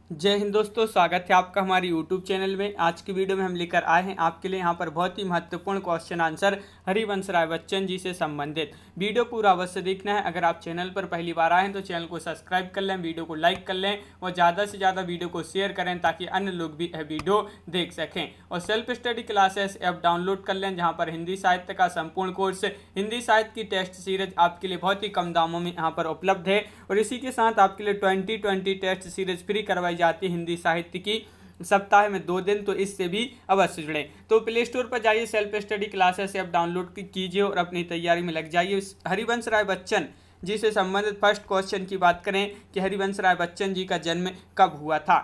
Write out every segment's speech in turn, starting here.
जय हिंद दोस्तों, स्वागत है आपका हमारे YouTube चैनल में। आज की वीडियो में हम लेकर आए हैं आपके लिए यहाँ पर बहुत ही महत्वपूर्ण क्वेश्चन आंसर हरिवंश राय बच्चन जी से संबंधित। वीडियो पूरा अवश्य देखना है। अगर आप चैनल पर पहली बार आए हैं तो चैनल को सब्सक्राइब कर लें, वीडियो को लाइक कर लें और ज़्यादा से ज़्यादा वीडियो को शेयर करें ताकि अन्य लोग भी यह वीडियो देख सकें। और self study classes app download कर लें, जहाँ पर हिंदी साहित्य का संपूर्ण कोर्स, हिंदी साहित्य की टेस्ट सीरीज आपके लिए बहुत ही कम दामों में यहाँ पर उपलब्ध है। और इसी के साथ आपके लिए 2020 टेस्ट सीरीज फ्री करवाई जाती है हिंदी साहित्य की, सप्ताह में 2 दिन, तो इससे भी अवश्य जुड़ें। तो प्ले स्टोर पर जाइए, self study classes app download कीजिए और अपनी तैयारी में लग जाइए। हरिवंश राय बच्चन जी से संबंधित फर्स्ट क्वेश्चन की बात करें कि हरिवंश राय बच्चन जी का जन्म कब हुआ था।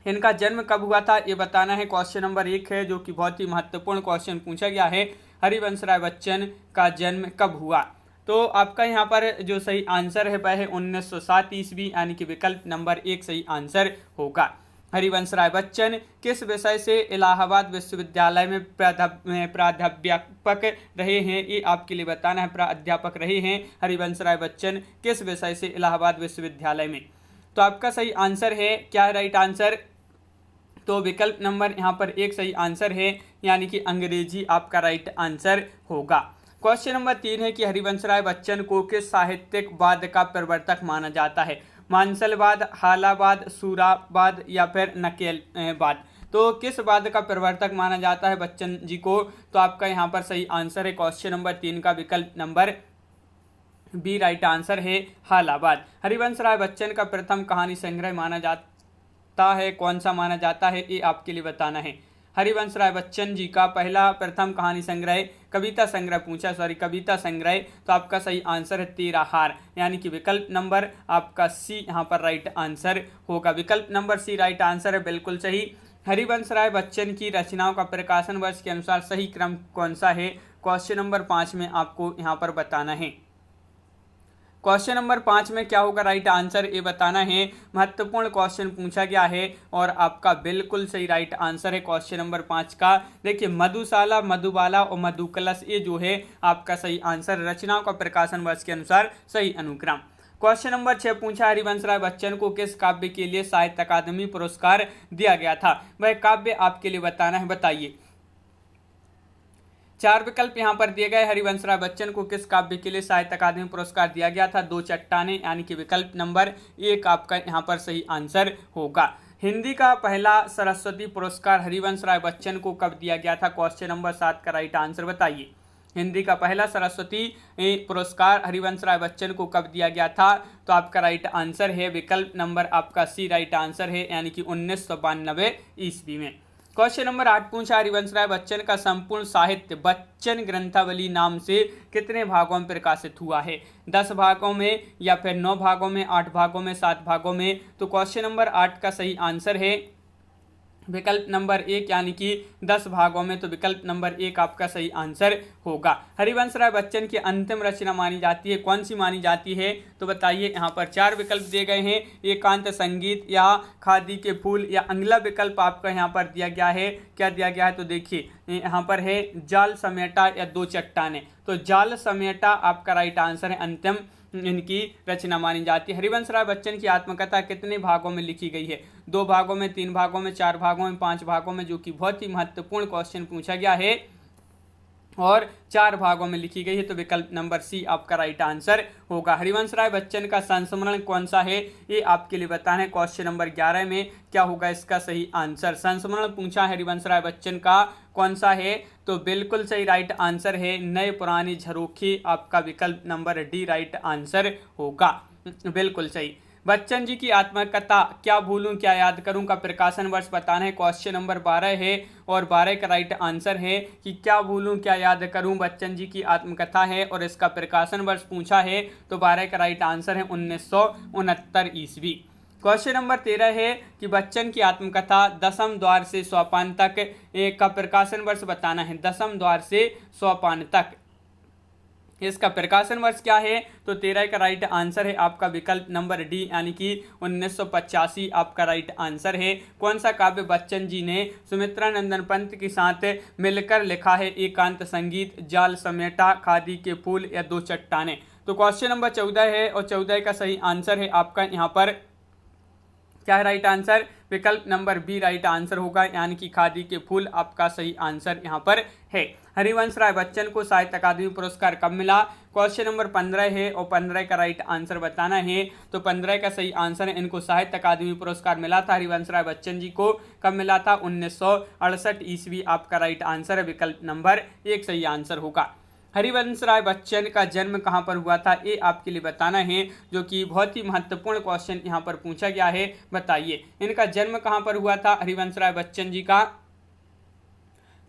इनका जन्म कब हुआ था ये बताना है। क्वेश्चन नंबर 1 है, जो कि बहुत ही महत्वपूर्ण क्वेश्चन पूछा गया है। हरिवंश राय बच्चन का जन्म कब हुआ? तो आपका यहाँ पर जो सही आंसर है वह है 1907 ईस्वी, यानी कि विकल्प नंबर 1 सही आंसर होगा। हरिवंश राय बच्चन किस विषय से इलाहाबाद विश्वविद्यालय में प्राध्यापक रहे हैं, ये आपके लिए बताना है। प्राध्यापक रहे हैं हरिवंश राय बच्चन किस विषय से इलाहाबाद विश्वविद्यालय में? तो आपका सही आंसर है, क्या है राइट आंसर? तो विकल्प नंबर यहाँ पर 1 सही आंसर है, यानी कि अंग्रेजी आपका राइट आंसर होगा। क्वेश्चन नंबर 3 है कि हरिवंश राय बच्चन को किस साहित्यिक वाद का प्रवर्तक माना जाता है? मानसलवाद, हालावाद, सूरावाद या फिर नकेलवाद? तो किस वाद का प्रवर्तक माना जाता है बच्चन जी को? तो आपका यहाँ पर सही आंसर है क्वेश्चन नंबर 3 का विकल्प नंबर बी राइट आंसर है, हालावाद। हरिवंश राय बच्चन का प्रथम कहानी संग्रह माना जाता है, कौन सा माना जाता है, ये आपके लिए बताना है। हरिवंश राय बच्चन जी का पहला प्रथम कहानी संग्रह, कविता संग्रह कविता संग्रह, तो आपका सही आंसर है तेरा हार, यानी कि विकल्प नंबर आपका सी यहाँ पर राइट आंसर होगा। विकल्प नंबर सी राइट आंसर है, बिल्कुल सही। हरिवंश राय बच्चन की रचनाओं का प्रकाशन वर्ष के अनुसार सही क्रम कौन सा है? क्वेश्चन नंबर 5 में आपको यहाँ पर बताना है। क्वेश्चन नंबर 5 में क्या होगा राइट आंसर, ये बताना है। महत्वपूर्ण क्वेश्चन पूछा गया है और आपका बिल्कुल सही राइट आंसर है क्वेश्चन नंबर 5 का। देखिए, मधुशाला, मधुबाला और मधुकलश, ये जो है आपका सही आंसर। रचनाओं का प्रकाशन वर्ष के अनुसार सही अनुक्रम। क्वेश्चन नंबर 6 पूछा, हरिवंश राय बच्चन को किस काव्य के लिए साहित्य अकादमी पुरस्कार दिया गया था? वह काव्य आपके लिए बताना है, बताइए। 4 विकल्प यहाँ पर दिए गए। हरिवंश राय बच्चन को किस काव्य के लिए साहित्य अकादमी पुरस्कार दिया गया था? 2 चट्टानें, यानी कि विकल्प नंबर 1 आपका यहाँ पर सही आंसर होगा। हिंदी का पहला सरस्वती पुरस्कार हरिवंश राय बच्चन को कब दिया गया था? क्वेश्चन नंबर 7 का राइट आंसर बताइए। हिंदी का पहला सरस्वती पुरस्कार हरिवंश राय बच्चन को कब दिया गया था? तो आपका राइट आंसर है विकल्प नंबर आपका सी राइट आंसर है, यानी कि 1992 ईस्वी में। क्वेश्चन नंबर 8 पूछा, हरिवंश राय बच्चन का संपूर्ण साहित्य बच्चन ग्रंथावली नाम से कितने भागों में प्रकाशित हुआ है? 10 भागों में या फिर 9 भागों में, 8 भागों में, 7 भागों में? तो क्वेश्चन नंबर 8 का सही आंसर है विकल्प नंबर 1, यानी कि 10 भागों में। तो विकल्प नंबर 1 आपका सही आंसर होगा। हरिवंश राय बच्चन की अंतिम रचना मानी जाती है, कौन सी मानी जाती है? तो बताइए। यहाँ पर 4 विकल्प दिए गए हैं, एकांत संगीत या खादी के फूल, या अगला विकल्प आपका यहाँ पर दिया गया है। क्या दिया गया है? तो देखिए, यहाँ पर है जाल समेटा या 2 चट्टानें। तो जाल समेटा आपका राइट आंसर है, अंतिम इनकी रचना मानी जाती है। हरिवंश राय बच्चन की आत्मकथा कितने भागों में लिखी गई है? 2 भागों में, 3 भागों में, 4 भागों में, 5 भागों में? जो कि बहुत ही महत्वपूर्ण क्वेश्चन पूछा गया है और 4 भागों में लिखी गई है। तो विकल्प नंबर सी आपका राइट आंसर होगा। हरिवंश राय बच्चन का संस्मरण कौन सा है, ये आपके लिए बताना है। क्वेश्चन नंबर 11 में क्या होगा इसका सही आंसर? संस्मरण पूछा हरिवंश राय बच्चन का कौन सा है? तो बिल्कुल सही राइट आंसर है नए पुरानी झरोखी, आपका विकल्प नंबर डी राइट आंसर होगा। बिल्कुल सही। बच्चन जी की आत्मकथा क्या भूलूं क्या याद करूं का प्रकाशन वर्ष बताना है। क्वेश्चन नंबर 12 है और 12 का राइट आंसर है कि क्या भूलूं क्या याद करूं बच्चन जी की आत्मकथा है और इसका प्रकाशन वर्ष पूछा है। तो 12 का राइट आंसर है 1969 ईस्वी। क्वेश्चन नंबर 13 है कि बच्चन की आत्मकथा दसम द्वार से सोपान तक का प्रकाशन वर्ष बताना है। दसम द्वार से सोपान तक इसका प्रकाशन वर्ष क्या है? तो 13 का राइट आंसर है आपका विकल्प नंबर डी, यानी कि 1985 आपका राइट आंसर है। कौन सा काव्य बच्चन जी ने सुमित्रा नंदन पंत के साथ मिलकर लिखा है? एकांत संगीत, जाल समेटा, खादी के फूल या 2 चट्टानें? तो क्वेश्चन नंबर 14 है और 14 का सही आंसर है आपका यहाँ पर क्या है राइट आंसर? विकल्प नंबर बी राइट आंसर होगा, यानी कि खादी के फूल आपका सही आंसर यहाँ पर है। हरिवंश राय बच्चन को साहित्य अकादमी पुरस्कार कब मिला? क्वेश्चन नंबर 15 है और 15 का राइट आंसर बताना है। तो 15 का सही आंसर है, इनको साहित्य अकादमी पुरस्कार मिला था हरिवंश राय बच्चन जी को। कब मिला था? 1968 ईस्वी आपका राइट आंसर है, विकल्प नंबर 1 सही आंसर होगा। हरिवंश राय बच्चन का जन्म कहाँ पर हुआ था, ये आपके लिए बताना है, जो कि बहुत ही महत्वपूर्ण क्वेश्चन यहाँ पर पूछा गया है। बताइए इनका जन्म कहाँ पर हुआ था हरिवंश राय बच्चन जी का?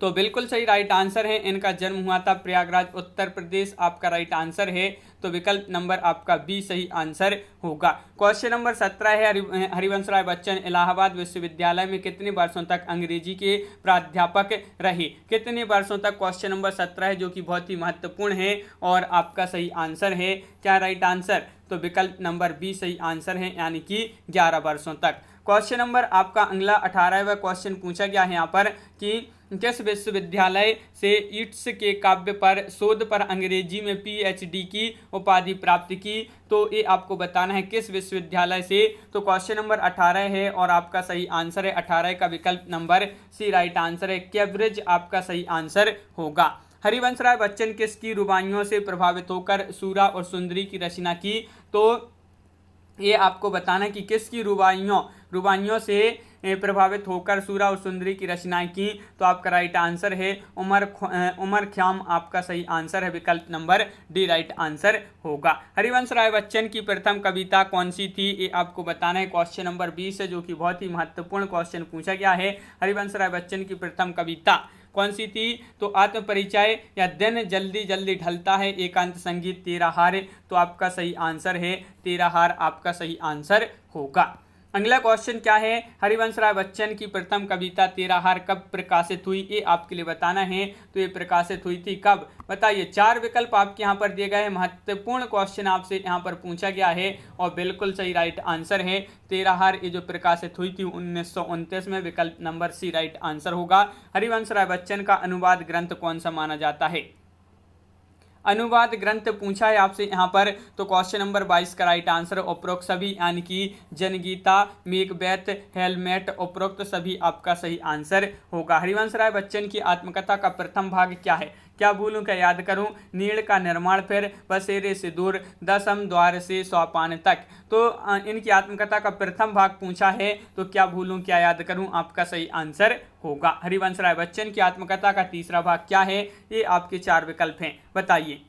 तो बिल्कुल सही राइट आंसर है, इनका जन्म हुआ था प्रयागराज उत्तर प्रदेश, आपका राइट आंसर है। तो विकल्प नंबर आपका बी सही आंसर होगा। क्वेश्चन नंबर 17 है, हरिवंश राय बच्चन इलाहाबाद विश्वविद्यालय में कितने वर्षों तक अंग्रेजी के प्राध्यापक रहे? कितने वर्षों तक? क्वेश्चन नंबर 17 है, जो कि बहुत ही महत्वपूर्ण है और आपका सही आंसर है। क्या राइट आंसर? तो विकल्प नंबर बी सही आंसर है, यानी कि 11 वर्षों तक। क्वेश्चन नंबर आपका अगला 18वां क्वेश्चन पूछा गया है यहाँ पर कि किस विश्वविद्यालय से ईट्स के काव्य पर शोध पर अंग्रेजी में पीएचडी की उपाधि प्राप्त की? तो ये आपको बताना है किस विश्वविद्यालय से। तो क्वेश्चन नंबर 18 है और आपका सही आंसर है 18 का विकल्प नंबर सी राइट आंसर है, कैम्ब्रिज आपका सही आंसर होगा। हरिवंश राय बच्चन किसकी रुबाइयों से प्रभावित होकर सूरा और सुंदरी की रचना की? तो ये आपको बताना है कि किसकी रुबाइयों से प्रभावित होकर सूरा और सुंदरी की रचनाएं की। तो आपका राइट आंसर है उमर ख़याम आपका सही आंसर है, विकल्प नंबर डी राइट आंसर होगा। हरिवंश राय बच्चन की प्रथम कविता कौन सी थी, ये आपको बताना है। क्वेश्चन नंबर 20 है, जो कि बहुत ही महत्वपूर्ण क्वेश्चन पूछा गया है। हरिवंश राय बच्चन की प्रथम कविता कौन सी थी? तो आत्म परिचय या दिन जल्दी जल्दी ढलता है, एकांत संगीत, तेरा हार। तो आपका सही आंसर है तेरा हार आपका सही आंसर होगा। अगला क्वेश्चन क्या है, हरिवंश राय बच्चन की प्रथम कविता तेरा हार कब प्रकाशित हुई, ये आपके लिए बताना है। तो ये प्रकाशित हुई थी कब, बताइए। 4 विकल्प आपके यहाँ पर दिए गए हैं, महत्वपूर्ण क्वेश्चन आपसे यहाँ पर पूछा गया है और बिल्कुल सही राइट आंसर है तेरा हार, ये जो प्रकाशित हुई थी 1929 में, विकल्प नंबर सी राइट आंसर होगा। हरिवंश राय बच्चन का अनुवाद ग्रंथ कौन सा माना जाता है? अनुवाद ग्रंथ पूछा है आपसे यहाँ पर। तो क्वेश्चन नंबर 22 का राइट आंसर उपरोक्त सभी, यानी कि जनगीता, मेघदूत, हेलमेट, उपरोक्त सभी आपका सही आंसर होगा। हरिवंश राय बच्चन की आत्मकथा का प्रथम भाग क्या है? क्या भूलूं क्या याद करूं, नीड़ का निर्माण, फिर बसेरे से दूर, दसम द्वार से सोपान तक। तो इनकी आत्मकथा का प्रथम भाग पूछा है, तो क्या भूलूं क्या याद करूं आपका सही आंसर होगा। हरिवंश राय बच्चन की आत्मकथा का तीसरा भाग क्या है, ये आपके 4 विकल्प हैं, बताइए।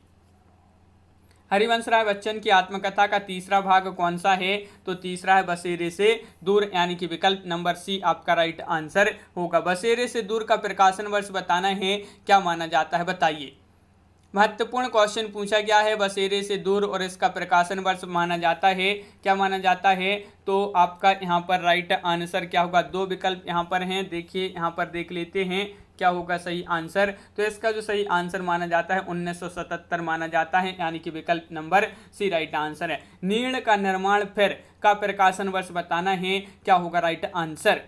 हरिवंश राय बच्चन की आत्मकथा का तीसरा भाग कौन सा है? तो तीसरा है बसेरे से दूर, यानी कि विकल्प नंबर सी आपका राइट आंसर होगा। बसेरे से दूर का प्रकाशन वर्ष बताना है, क्या माना जाता है, बताइए। महत्वपूर्ण क्वेश्चन पूछा गया है, बसेरे से दूर और इसका प्रकाशन वर्ष माना जाता है, क्या माना जाता है? तो आपका यहाँ पर राइट आंसर क्या होगा? 2 विकल्प यहाँ पर हैं, देखिए यहाँ पर देख लेते हैं क्या होगा सही आंसर। तो इसका जो सही आंसर माना जाता है 1977 माना जाता है, यानी कि विकल्प नंबर सी राइट आंसर है। नीड़ का निर्माण फिर का प्रकाशन वर्ष बताना है, क्या होगा राइट आंसर।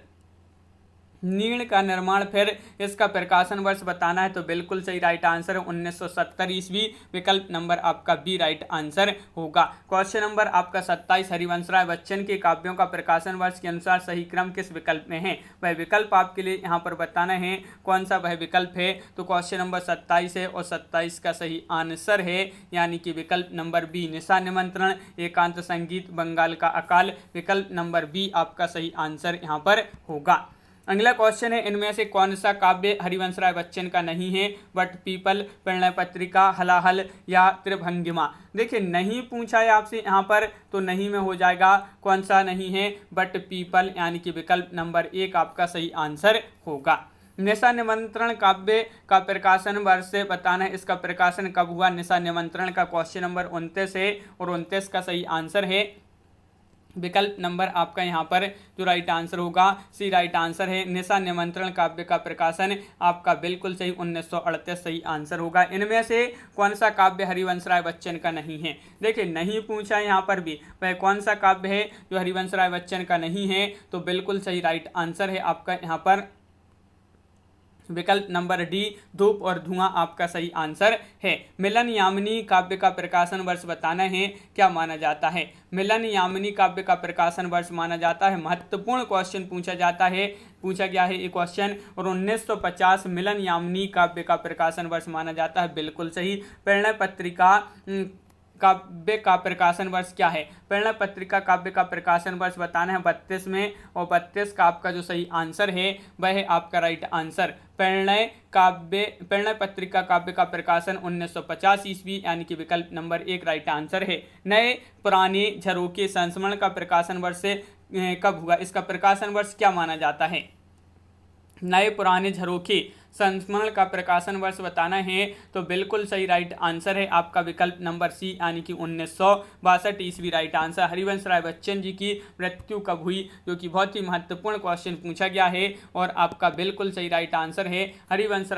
नीड़ का निर्माण फिर इसका प्रकाशन वर्ष बताना है, तो बिल्कुल सही राइट आंसर है 1970 ईस्वी, विकल्प नंबर आपका बी राइट आंसर होगा। क्वेश्चन नंबर आपका 27, हरिवंश राय बच्चन के काव्यों का प्रकाशन वर्ष के अनुसार सही क्रम किस विकल्प में है? वह विकल्प आपके लिए यहाँ पर बताना है, कौन सा वह विकल्प है। तो क्वेश्चन नंबर 27 है और 27 का सही आंसर है, यानी कि विकल्प नंबर बी, निशा निमंत्रण, एकांत संगीत, बंगाल का अकाल, विकल्प नंबर बी आपका सही आंसर यहाँ पर होगा। अगला क्वेश्चन है, इनमें से कौन सा काव्य हरिवंश राय बच्चन का नहीं है? बट पीपल, प्रणय पत्रिका, हलाहल या त्रिभंगिमा। देखिए नहीं पूछा है आपसे यहाँ पर, तो नहीं में हो जाएगा, कौन सा नहीं है? बट पीपल, यानी कि विकल्प नंबर 1 आपका सही आंसर होगा। निशा निमंत्रण काव्य का प्रकाशन वर्ष बताना है, इसका प्रकाशन कब हुआ निशा निमंत्रण का? क्वेश्चन नंबर 29 है और 29 का सही आंसर है विकल्प नंबर आपका यहाँ पर जो राइट आंसर होगा सी राइट आंसर है। निशा निमंत्रण काव्य का प्रकाशन आपका बिल्कुल सही 1938 सही आंसर होगा। इनमें से कौन सा काव्य हरिवंश राय बच्चन का नहीं है? देखिए नहीं पूछा है यहाँ पर भी, वह कौन सा काव्य है जो हरिवंश राय बच्चन का नहीं है? तो बिल्कुल सही राइट आंसर है आपका यहाँ पर विकल्प नंबर डी धूप और धुआं आपका सही आंसर है। मिलन यामिनी काव्य का प्रकाशन वर्ष बताना है, क्या माना जाता है? मिलन यामिनी काव्य का प्रकाशन वर्ष माना जाता है, महत्वपूर्ण क्वेश्चन पूछा जाता है, पूछा गया है ये क्वेश्चन। और 1950 मिलन यामिनी काव्य का प्रकाशन वर्ष माना जाता है, बिल्कुल सही। परिणय पत्रिका काव्य का प्रकाशन वर्ष क्या है? परिणय पत्रिका काव्य का प्रकाशन वर्ष बताना है 32 में, और 32 का आपका जो सही आंसर है वह है आपका राइट आंसर। परिणय पत्रिका काव्य का प्रकाशन 1950 ईस्वी, यानी कि विकल्प नंबर 1 राइट आंसर है। नए पुराने झरोखे संस्मरण का प्रकाशन वर्ष से कब हुआ? इसका प्रकाशन वर्ष क्या माना जाता है? नए पुराने झरोखे संस्मरण का प्रकाशन वर्ष बताना है, तो बिल्कुल सही राइट आंसर है आपका विकल्प नंबर सी, यानी कि 1962 ईस्वी राइट आंसर। हरिवंश राय बच्चन जी की मृत्यु कब हुई, जो कि बहुत ही महत्वपूर्ण क्वेश्चन पूछा गया है, और आपका बिल्कुल सही राइट आंसर है हरिवंश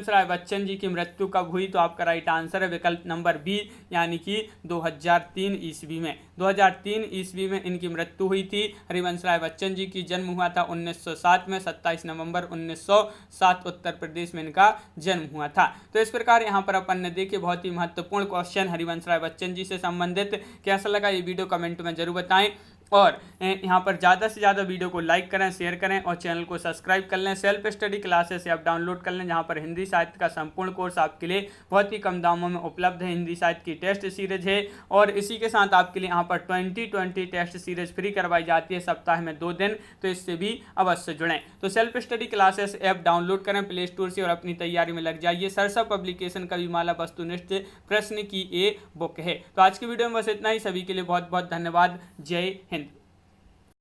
राय बच्चन जी की मृत्यु कब हुई, तो आपका राइट आंसर है विकल्प नंबर बी, यानी कि 2003 ईस्वी में। 2003 ईस्वी में इनकी मृत्यु हुई थी। हरिवंश राय बच्चन जी की जन्म हुआ था 1907 में, 27 नवंबर 1907 उत्तर प्रदेश में इनका जन्म हुआ था। तो इस प्रकार यहाँ पर अपन ने देखे बहुत ही महत्वपूर्ण क्वेश्चन हरिवंश राय बच्चन जी से संबंधित। कैसा लगा ये वीडियो कमेंट में जरूर बताएं, और यहाँ पर ज़्यादा से ज़्यादा वीडियो को लाइक करें, शेयर करें, और चैनल को सब्सक्राइब कर लें। सेल्फ स्टडी क्लासेस आप डाउनलोड कर लें, जहाँ पर हिंदी साहित्य का संपूर्ण कोर्स आपके लिए बहुत ही कम दामों में उपलब्ध है। हिंदी साहित्य की टेस्ट सीरीज है, और इसी के साथ आपके लिए यहाँ पर 2020 टेस्ट सीरीज फ्री करवाई जाती है सप्ताह में 2 दिन, तो इससे भी अवश्य जुड़ें। तो self study classes app download करें प्ले स्टोर से, और अपनी तैयारी में लग जाइए। सरसा पब्लिकेशन का विमाला वस्तुनिष्ठ प्रश्न की ये बुक है। तो आज की वीडियो में बस इतना ही। सभी के लिए बहुत बहुत धन्यवाद। जय हिंद।